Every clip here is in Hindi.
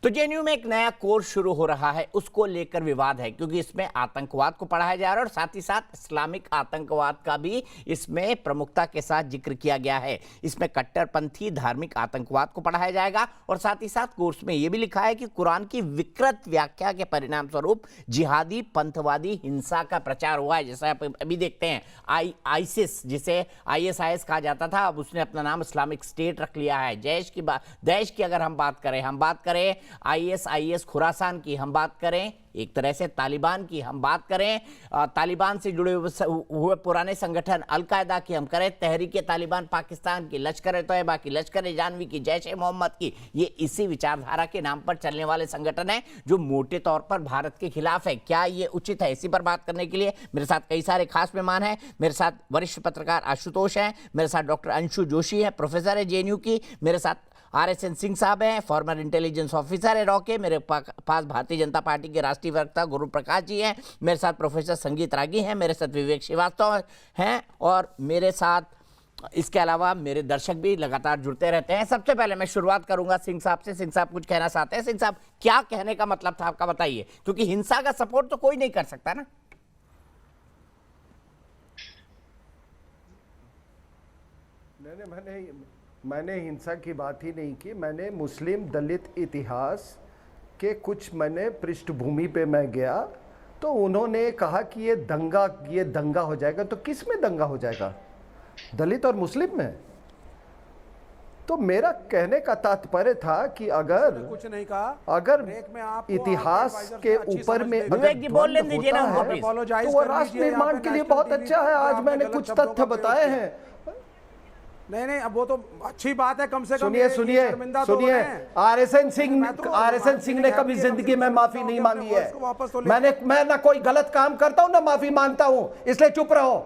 तो जेएनयू में एक नया कोर्स शुरू हो रहा है, उसको लेकर विवाद है क्योंकि इसमें आतंकवाद को पढ़ाया जा रहा है और साथ ही साथ इस्लामिक आतंकवाद का भी इसमें प्रमुखता के साथ जिक्र किया गया है। इसमें कट्टरपंथी धार्मिक आतंकवाद को पढ़ाया जाएगा और साथ ही साथ कोर्स में यह भी लिखा है कि कुरान की विकृत व्याख्या के परिणाम स्वरूप जिहादी पंथवादी हिंसा का प्रचार हुआ है। जैसा आप अभी देखते हैं आईसिस, जिसे ISIS कहा जाता था, अब उसने अपना नाम इस्लामिक स्टेट रख लिया है। दैश की अगर हम बात करें ISIS खुरासान की, हम बात करें एक तरह से तालिबान की, हम बात करें तालिबान से जुड़े हुए पुराने संगठन अलकायदा की, हम करें तहरीके तालिबान पाकिस्तान की, लश्कर तैयबा की, लश्कर जानवी की, जैश-ए-मोहम्मद की, ये इसी विचारधारा के नाम पर चलने वाले संगठन हैं जो मोटे तौर पर भारत के खिलाफ है। क्या ये उचित है? इसी पर बात करने के लिए मेरे साथ कई सारे खास मेहमान हैं। मेरे साथ वरिष्ठ पत्रकार आशुतोष हैं, मेरे साथ डॉक्टर अंशु जोशी है, प्रोफेसर है जेएनयू की, मेरे साथ RSN सिंह साहब हैं, फॉर्मर इंटेलिजेंस ऑफिसर है रॉ के, मेरे पास भारतीय जनता पार्टी के राष्ट्रीय प्रवक्ता गुरु प्रकाश जी हैं, मेरे साथ प्रोफेसर संगीत रागी हैं, मेरे साथ विवेक श्रीवास्तव हैं और मेरे साथ इसके अलावा मेरे दर्शक भी लगातार जुड़ते रहते हैं। सबसे पहले मैं शुरुआत करूंगा सिंह साहब से। सिंह साहब कुछ कहना चाहते हैं? सिंह साहब, क्या कहने का मतलब था आपका, बताइए, क्योंकि हिंसा का सपोर्ट तो कोई नहीं कर सकता ना। मैंने हिंसा की बात ही नहीं की। मैंने मुस्लिम दलित इतिहास के कुछ मैंने पृष्ठभूमि पे मैं गया तो उन्होंने कहा कि ये दंगा हो जाएगा। तो किस में दंगा हो जाएगा? दलित और मुस्लिम में? तो मेरा कहने का तात्पर्य था कि अगर कुछ नहीं कहा, अगर इतिहास के ऊपर में विवेक जी बोल लेने दीजिए ना, तो वो राष्ट्र निर्माण के लिए बहुत अच्छा है। आज मैंने कुछ तथ्य बताए हैं। नहीं, अब वो तो अच्छी बात है, कम से कम सुनिए RSN सिंह ने कभी जिंदगी में माफी नहीं मांगी है। मैं ना कोई गलत काम करता हूं ना माफी मांगता हूं, इसलिए चुप रहो।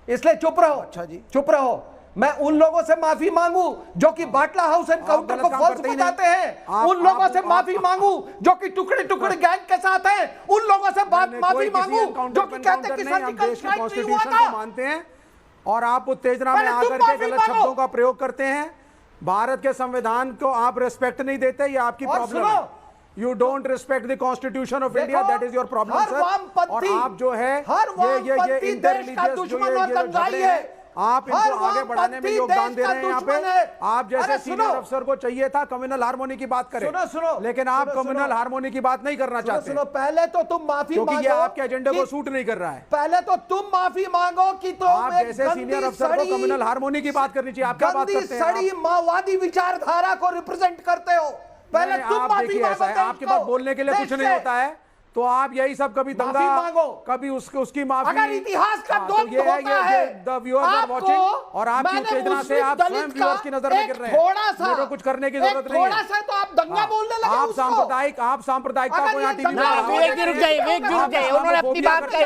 अच्छा जी, चुप रहो। मैं उन लोगों से माफी मांगू जो कि बाटला हाउस एनकाउंटर को फॉल्स बताते हैं, उन लोगों से माफी मांगू जो कि टुकड़े गैंग के साथ हैं, उन लोगों से माफी मांगू जो कि कहते हैं कि सर्जिकल स्ट्राइक नहीं हुआ था। मानते हैं और आप उत्तेजना में आकर के गलत शब्दों का प्रयोग करते हैं। भारत के संविधान को आप रिस्पेक्ट नहीं देते, ये आपकी प्रॉब्लम है। You don't respect the constitution of India, that is your problem sir. और आप जो है ये इंटररिलीजियस जो ये झगड़े हैं, आप इनको आगे बढ़ाने में योगदान दे रहे हैं। यहाँ पे आप जैसे सीनियर अफसर को चाहिए था कम्युनल हार्मोनी की बात करें, सुनो, लेकिन आप कम्युनल हार्मोनी की बात नहीं करना चाहते। सुनो, पहले तो तुम माफी मांगो, क्योंकि ये आपके एजेंडे को सूट नहीं कर रहा है। पहले तो तुम माफी मांगो कि तो आप जैसे सीनियर अफसर को कम्युनल हार्मोनी की बात करनी चाहिए। आप क्या बात करते हैं? सड़ी माओवादी विचारधारा को रिप्रेजेंट करते हो। पहले तुम माफी मांगो। आपके पास बोलने के लिए कुछ नहीं होता है, तो आप यही सब कभी दंगा मांगो, कभी उसकी माफी। अगर इतिहास का द्वंद्व होता है, द व्यूअर्स आर वाचिंग और आपकी उत्तेजना से आप स्वयं व्यूअर्स की नजर में गिर रहे हैं। थोड़ा सा कुछ करने की जरूरत नहीं है। थोड़ा सा तो आप दंगा बोलने लगे। आप सांप्रदायिकता को यहाँ टीवी में विवेक जी रुक जाइए। उन्होंने अपनी बात कही,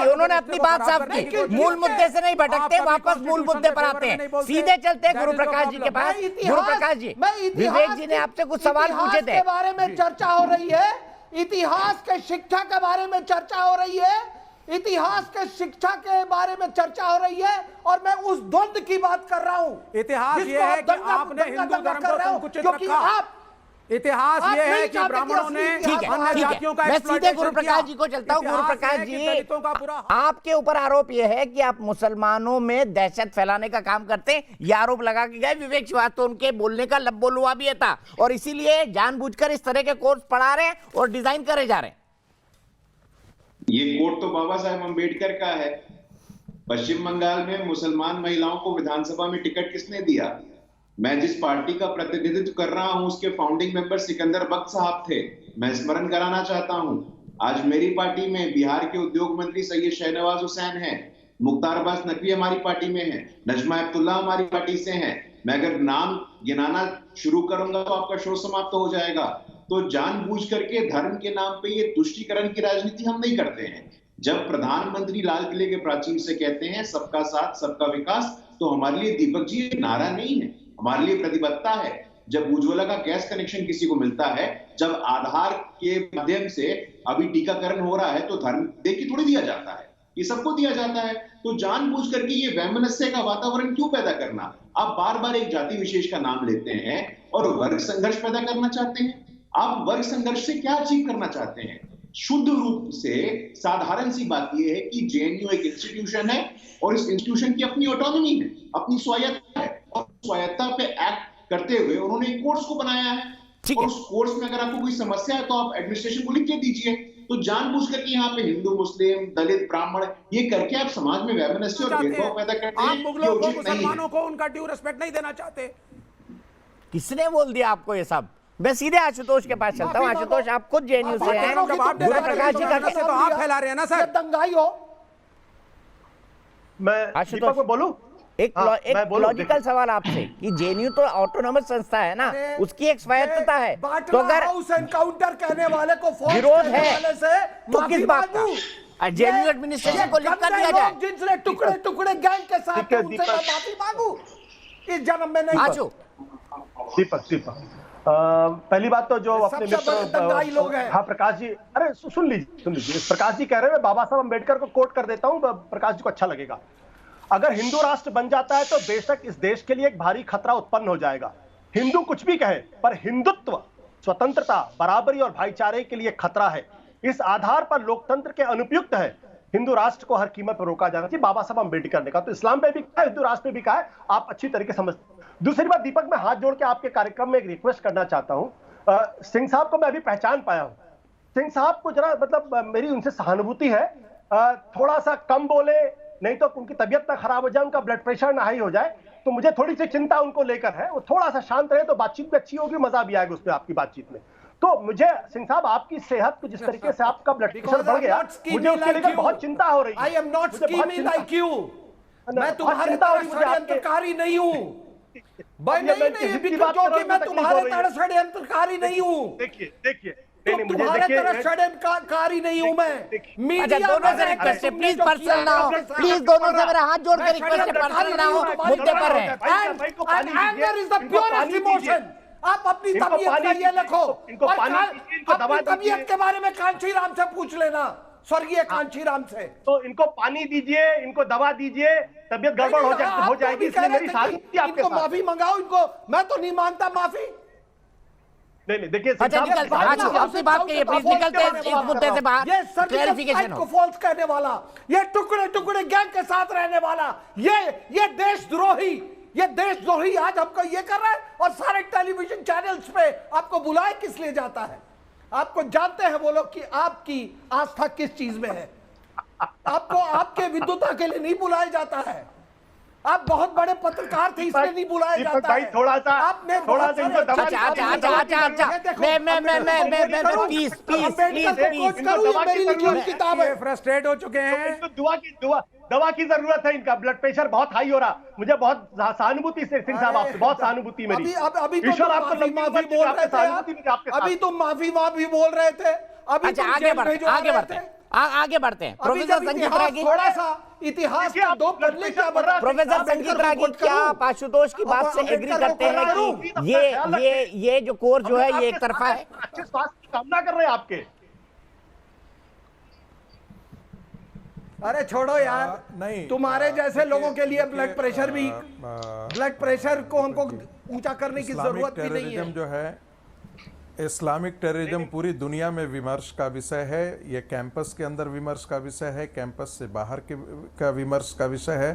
उन्होंने अपनी बात साफ की, मूल मुद्दे से नहीं भटकते, वापस मूल मुद्दे पर आते हैं, सीधे चलते हैं गुरु प्रकाश जी के पास। गुरु प्रकाश जी, विवेक जी ने आपसे कुछ सवाल पूछे थे, बारे में चर्चा हो रही है, इतिहास के शिक्षा के बारे में चर्चा हो रही है, इतिहास के शिक्षा के बारे में चर्चा हो रही है और मैं उस द्वंद्व की बात कर रहा हूं। इतिहास ये है कि आपने हिंदू धर्म को संकुचित रखा। इतिहास ये है कि ब्राह्मणों ने अन्य जातियों का मैं सीधे गुरु प्रकाश जी को चलता हूं। गुरु प्रकाश जी, आपके ऊपर आरोप यह है कि आप मुसलमानों में दहशत फैलाने का काम करते हैं, यह आरोप लगा के गए। विवेक श्रीवास्तव उनके बोलने का लब्बोलुआ भी था और इसीलिए जानबूझकर इस तरह के कोर्स पढ़ा रहे हैं और डिजाइन करे जा रहे हैं। ये कोर्ट तो बाबा साहेब अम्बेडकर का है। पश्चिम बंगाल में मुसलमान महिलाओं को विधानसभा में टिकट किसने दिया? मैं जिस पार्टी का प्रतिनिधित्व कर रहा हूं उसके फाउंडिंग मेंबर सिकंदर बख्त साहब थे। मैं स्मरण कराना चाहता हूं, आज मेरी पार्टी में बिहार के उद्योग मंत्री सैयद शहनवाज हुसैन हैं, मुख्तार अब्बास नकवी हमारी पार्टी में हैं, नजमा अब्दुल्ला हमारी पार्टी से हैं। मैं अगर नाम गिनाना शुरू करूंगा तो आपका शो समाप्त हो जाएगा। तो जानबूझ करके धर्म के नाम पे ये तुष्टीकरण की राजनीति हम नहीं करते हैं। जब प्रधानमंत्री लाल किले के प्राचीर से कहते हैं सबका साथ सबका विकास, तो हमारे लिए दीपक जी नारा नहीं है, हमारे लिए प्रतिबद्धता है। जब उज्ज्वला का गैस कनेक्शन किसी को मिलता है, जब आधार के माध्यम से अभी टीकाकरण हो रहा है, तो धर्म देख के थोड़ी दिया जाता है। ये सबको दिया जाता है। तो जानबूझ करके ये वैमनस्य का वातावरण क्यों पैदा करना? आप बार बार एक जाति विशेष का नाम लेते हैं और वर्ग संघर्ष पैदा करना चाहते हैं। आप वर्ग संघर्ष से क्या अचीव करना चाहते हैं? शुद्ध रूप से साधारण सी बात यह है कि जेएनयू एक इंस्टीट्यूशन है और इस इंस्टीट्यूशन की अपनी ऑटोनॉमी है, अपनी स्वायत्तता है, और स्वायत्तता पे एक्ट करते हुए उन्होंने एक कोर्स को बनाया है। और उस कोर्स में अगर आपको कोई समस्या है तो आप एडमिनिस्ट्रेशन को लिख के दीजिए। तो जानबूझ करके यहाँ पे हिंदू, मुस्लिम, दलित, ब्राह्मण ये करके आप समाज में वैमनस्य और भेदभाव पैदा करते हैं। आप मुगलों को, मुसलमानों को उनका ड्यू रिस्पेक्ट नहीं देना चाहते। किसने बोल दिया आपको ये सब? मैं सीधे आशुतोष के पास चलता हूँ। आशुतोष, आप खुद जेएनयू से हैं, गुरु प्रकाश जी का तो आप फैला रहे हैं ना सर, दंगाई हो। मैं दीपक को बोलूं? एक लॉजिकल सवाल आपसे कि जेएनयू तो ऑटोनॉमस संस्था है ना, उसकी एक स्वायत्तता है, तो अगर हाउस एनकाउंटर कहने वाले को विरोध है तो किस बात का? जेएनयू एडमिनिस्ट्रेशन को लिख कर दिया जाए। जिनसे टुकड़े टुकड़े गैंग के साथ उनसे मैं माफी मांगू इस जन्म में नहीं। दीपक पहली बात तो जो अपने दंगाई लोग हैं। हाँ प्रकाश जी, अरे सुन लीजिए प्रकाश जी कह रहे हैं, बाबा साहब अम्बेडकर को कोट कर देता हूं, प्रकाश जी को अच्छा लगेगा। अगर हिंदू राष्ट्र बन जाता है तो बेशक इस देश के लिए एक भारी खतरा उत्पन्न हो जाएगा। हिंदू कुछ भी कहे, पर हिंदुत्व, स्वतंत्रता, बराबरी और भाईचारे के लिए खतरा है। इस आधार पर लोकतंत्र के अनुपयुक्त है हिंदू राष्ट्र को हर कीमत पर रोका जाना चाहिए। बाबा साहब अम्बेडकर ने कहा, तो इस्लाम पे भी कहा, हिंदू राष्ट्र पे भी कहा है, आप अच्छी तरीके समझते। दूसरी बात दीपक, मैं हाथ जोड़ के आपके कार्यक्रम में एक रिक्वेस्ट करना चाहता हूं। सिंह साहब को मैं अभी पहचान पाया हूं। सिंह साहब को जरा मतलब मेरी उनसे सहानुभूति है, थोड़ा सा कम बोले, नहीं तो उनकी तबीयत ना खराब हो जाए, उनका ब्लड प्रेशर ना हाई हो जाए, तो मुझे थोड़ी सी चिंता उनको लेकर है। वो थोड़ा सा शांत रहे तो बातचीत भी अच्छी होगी, मजा भी आएगा उसमें आपकी बातचीत में। तो मुझे सिंह साहब आपकी सेहत को जिस तरीके से आपका ब्लड प्रेशर बढ़ गया, मुझे उसके लेकर बहुत चिंता हो रही है। I am not schemy like you. मैं तुम्हारे तरह षड्यंत्रकारी नहीं हूँ। क्योंकि मैं तुम्हारे तरह षड्यंत्रकारी नहीं हूँ। देखिए तुम्हारे तरह षड्यंत्रकारी नहीं हूँ मैं। मीडिया दोनों से रिक्वेस्ट है, प्लीज पर्सनल ना हो, प्लीज दोनों से मेरा हाथ जोड़ के रिक्वेस्ट है, पर्सनल ना हो, मुद्दे पर है। Anger is the purest emotion. आप अपनी तबीयत का ये लिखो, अपनी तबीयत के बारे में कांची राम से पूछ लेना, स्वर्गीय कांची राम से। तो इनको पानी दीजिए, इनको दवा दीजिए, तबीयत गड़बड़ हो जाएगी, इसलिए मेरी सहानुभूति आपके साथ। माफी मंगाओ इनको, मैं तो नहीं मांगता माफी। नहीं देखिए, आपसे बात करिए प्लीज, निकलते हैं इस मुद्दे से बाहर। ये क्लैरिफिकेशन हो। फॉल्स कहने वाला, ये टुकड़े टुकड़े गैंग के साथ रहने वाला, ये देशद्रोही, ये देशद्रोही आज आपको ये कर रहा है। और सारे टेलीविजन चैनल्स पे आपको बुलाए किस लिए जाता है? आपको जानते हैं वो लोग कि आपकी आस्था किस चीज में है। आपको आपके विद्वता के लिए नहीं बुलाया जाता है। आप बहुत बड़े पत्रकार थे, इसलिए नहीं बुलाया जाता है। थोड़ा सा आपने अच्छा किताब है। फ्रस्ट्रेट हो चुके हैं। दवा की जरूरत है, इनका ब्लड प्रेशर बहुत हाई हो रहा। मुझे बहुत सहानुभूति से सिंह साहब, आपसे बहुत सहानुभूति मेरी। अभी तो माफी बोल रहे थे, अभी तो माफी बोल रहे थे। अभी आगे बढ़ते हैं। प्रोफेसर संगीत रागी, थोड़ा सा इतिहास के दो पन्ने क्या बढ़ रहा। प्रोफेसर संगीत रागी, क्या आप आशुतोष की बात से एग्री करते हैं कि ये जो कोर्स जो है ये एक तरफा है? अच्छे स्वास्थ्य की कामना कर रहे हैं आपके। अरे छोड़ो यार, नहीं, तुम्हारे जैसे लोगों के लिए ब्लड प्रेशर भी, ब्लड प्रेशर को हमको ऊंचा करने की जरूरत भी नहीं है। जो है इस्लामिक टेररिज्म पूरी दुनिया में विमर्श का विषय है। ये कैंपस के अंदर विमर्श का विषय है, कैंपस से बाहर का विमर्श का विषय है।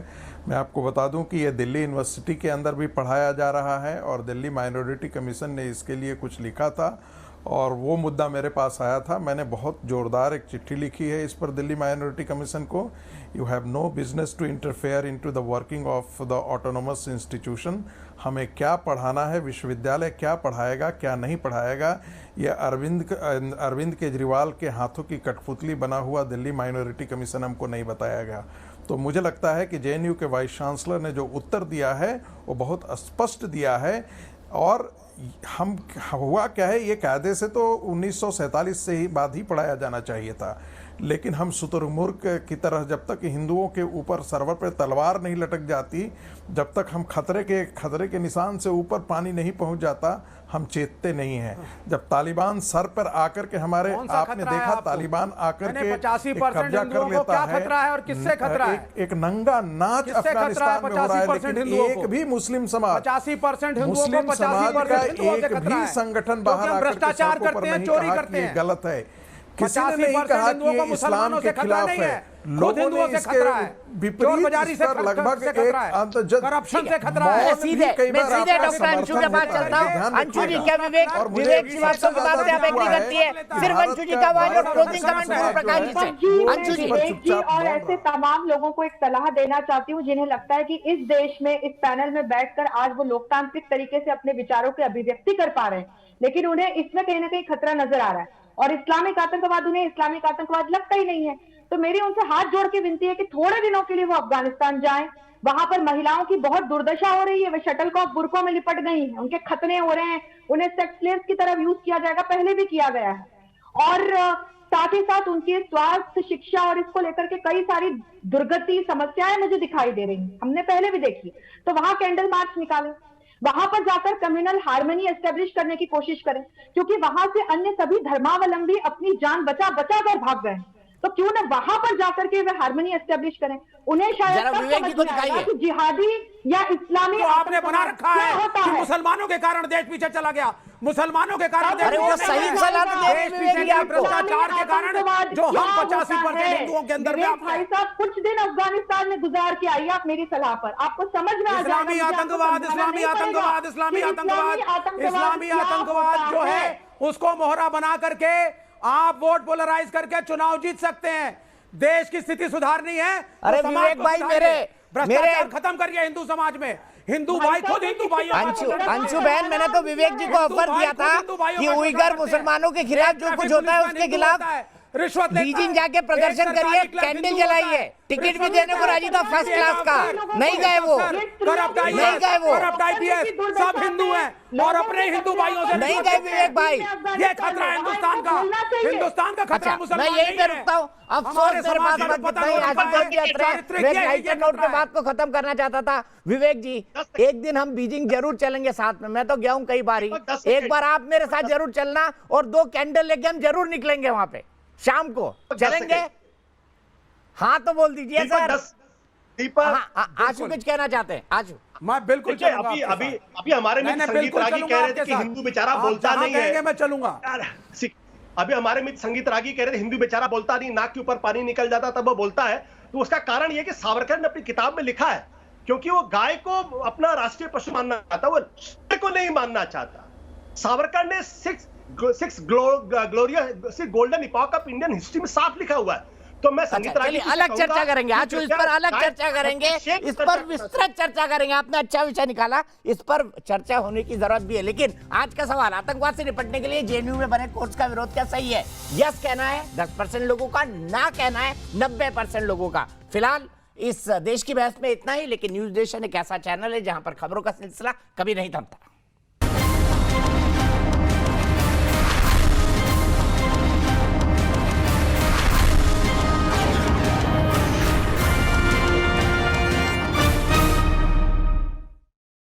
मैं आपको बता दूं कि ये दिल्ली यूनिवर्सिटी के अंदर भी पढ़ाया जा रहा है और दिल्ली माइनॉरिटी कमीशन ने इसके लिए कुछ लिखा था और वो मुद्दा मेरे पास आया था। मैंने बहुत ज़ोरदार एक चिट्ठी लिखी है इस पर दिल्ली माइनॉरिटी कमीशन को। You have no business to interfere into the working of the autonomous institution. हमें क्या पढ़ाना है, विश्वविद्यालय क्या पढ़ाएगा क्या नहीं पढ़ाएगा, ये अरविंद केजरीवाल के हाथों की कठपुतली बना हुआ दिल्ली माइनॉरिटी कमीशन हमको नहीं बताया गया। तो मुझे लगता है कि जेएनयू के वाइस चांसलर ने जो उत्तर दिया है वो बहुत स्पष्ट दिया है। और हुआ क्या है, ये कायदे से तो 1947 से ही बाद ही पढ़ाया जाना चाहिए था, लेकिन हम शुतुरमुर्ग की तरह जब तक हिंदुओं के ऊपर सरवर पर तलवार नहीं लटक जाती, जब तक हम खतरे के निशान से ऊपर पानी नहीं पहुंच जाता, हम चेतते नहीं हैं। जब तालिबान सर पर आकर के हमारे, आपने देखा तालिबान आकर के 85% कब्जा कर लेता क्या खतरा है और किससे खतरा है? एक नंगा नाच अफगानिस्तान में हो रहा है, लेकिन एक भी मुस्लिम समाज, 85% हिंदुओं को, मुस्लिम समाज का 85% हिंदुओं से एक खतरा भी है। संगठन बाहर आकर भ्रष्टाचार करते हैं, चोरी करते हैं, गलत है। किसी ने नहीं 85% कहा कि हिंदुओं को ये मुसलमानों इस्लाम से के खतरा खिलाफ नहीं है। है, लोगों खुद हिंदुओं ने से इसके खतरा है, विपरीत चोरबाजारी इस से पर लगभग खतरा एक है, अंतर्जन करप्शन से खतरा मौन है। मैं भी सीधे कई बार आपका डॉक्टर अंशु के पास समर्थन चलता होता है। हूँ। ध्यान अंशु जी, रखिएगा। क्या विवेक और मुझे श्रीवास्तव के बात से आप एग्री करती है? सिर्फ अंशु जी का आवाज और क्लोजिंग कमेंट प्रकाश जी से। अंशु जी, विवेक जी और ऐसे तमाम लोगों को एक सलाह देना चाहती हूँ जिन्हें लगता है कि इस देश में इस पैनल में बैठकर आज वो लोकतांत्रिक तरीके से अपने विचारों की अभिव्यक्ति कर पा रहे हैं, लेकिन उन्हें इसमें कहीं ना कहीं खतरा नजर आ रहा है और इस्लामिक आतंकवाद उन्हें इस्लामिक आतंकवाद लगता ही नहीं है। तो मेरी उनसे हाथ जोड़ के विनती है कि थोड़े दिनों के लिए वो अफगानिस्तान जाएं। वहां पर महिलाओं की बहुत दुर्दशा हो रही है, वे शटलकॉक बुरकों में लिपट गई हैं, उनके खतने हो रहे हैं, उन्हें सेक्स स्लेव्स की तरह यूज किया जाएगा, पहले भी किया गया है। और साथ ही साथ उनकी स्वास्थ्य, शिक्षा और इसको लेकर के कई सारी दुर्गति समस्याएं मुझे दिखाई दे रही हैं, हमने पहले भी देखी। तो वहां कैंडल मार्च निकालें, वहां पर जाकर कम्युनल हार्मनी एस्टेब्लिश करने की कोशिश करें, क्योंकि वहां से अन्य सभी धर्मावलंबी अपनी जान बचा बचा कर भाग गए, तो क्यों ना वहां पर जाकर के वे हार्मनी एस्टेब्लिश करें। उन्हें शायद जरा तब विवेक जी समझ को में आएगा दिखाइए। कि जिहादी या इस्लामी तो आपने बना आतंकवाद रखा क्या है होता कि है। मुसलमानों के कारण देश पीछे चला गया, मुसलमानों के कारण अरे वो सही सलाह तो दे रहे हैं विवेक जी आपको। भ्रष्टाचार के कारण जो हम 85% हिंदुओं के अंदर विवेक भाई साहब कुछ दिन अफगानिस्तान में गुजार के आइए आप मेरी सलाह पर, आपको समझ में आ जाएगा। इस्लामी आतंकवाद, इस्लामी आतंकवाद, इस्लामी आतंकवाद, इस्लामी आतंकवाद जो है उसको मोहरा बना करके आप वोट पोलराइज करके चुनाव जीत सकते हैं। देश की स्थिति सुधारनी है। अरे तो विवेक भाई, भ्रष्टाचार खत्म करिए हिंदू समाज में। हिंदू भाई खुद हिंदू भाई। अंशु बहन, मैंने तो विवेक जी को ऑफर दिया था कि उइगर मुसलमानों के खिलाफ जो कुछ होता है उसके खिलाफ रिश्वत बीजिंग जाके प्रदर्शन करिए, कैंडल जलाइए, टिकट भी देने को राजी था फर्स्ट क्लास का। नहीं गए वो, नहीं गए वो, सब हिंदू हैं और अपने हिंदू भाइयों से नहीं गए विवेक भाई। ये खतरा है हिंदुस्तान का, हिंदुस्तान का खतरा अच्छा, मैं मुसलमान यही पे रुकता हूँ। अफसोस मेरे पास वक्त नहीं, आगे नोट पे बात को खत्म करना चाहता था। विवेक जी, एक दिन हम बीजिंग जरूर चलेंगे साथ में, मैं तो गया हूँ कई बार, एक बार आप मेरे साथ जरूर चलना और 2 कैंडल लेके हम जरूर निकलेंगे वहां पे शाम को। चलेंगे? हाँ तो बोल दीजिए सर। आशु कुछ कहना चाहते हैं? आशु, मैं बिल्कुल चलूंगा अभी आपके अभी साथ। अभी हमारे मैंने मित्र संगीत बिल्कुल रागी चलूंगा कह रहे आपके थे कि साथ। हिंदू बेचारा आप बोलता जहां नहीं कहेंगे है। मैं चलूंगा। अभी हमारे मित्र संगीत रागी कह रहे थे हिंदू बेचारा बोलता नहीं, नाक के ऊपर पानी निकल जाता तब वो बोलता है। तो उसका कारण यह कि सावरकर ने अपनी किताब में लिखा है, क्योंकि वो गाय को अपना राष्ट्रीय पशु मानना चाहता, वो शेर को नहीं मानना चाहता। सावरकर ने six golden epoch of Indian history में साफ लिखा हुआ है। तो मैं संगीत रागी चलिए अलग चर्चा करेंगे, आज इस पर अलग चर्चा करेंगे, इस पर विस्तृत चर्चा करेंगे। आपने अच्छा विषय निकाला, इस पर चर्चा होने की जरूरत भी है। लेकिन आज का सवाल, आतंकवाद से निपटने के लिए जेएनयू में बने कोर्स का विरोध क्या सही है? यस कहना है 10% लोगों का, ना कहना है 90% लोगों का। फिलहाल इस देश की बहस में इतना ही, लेकिन न्यूज नेशन एक ऐसा चैनल है जहां पर खबरों का सिलसिला कभी नहीं थमता।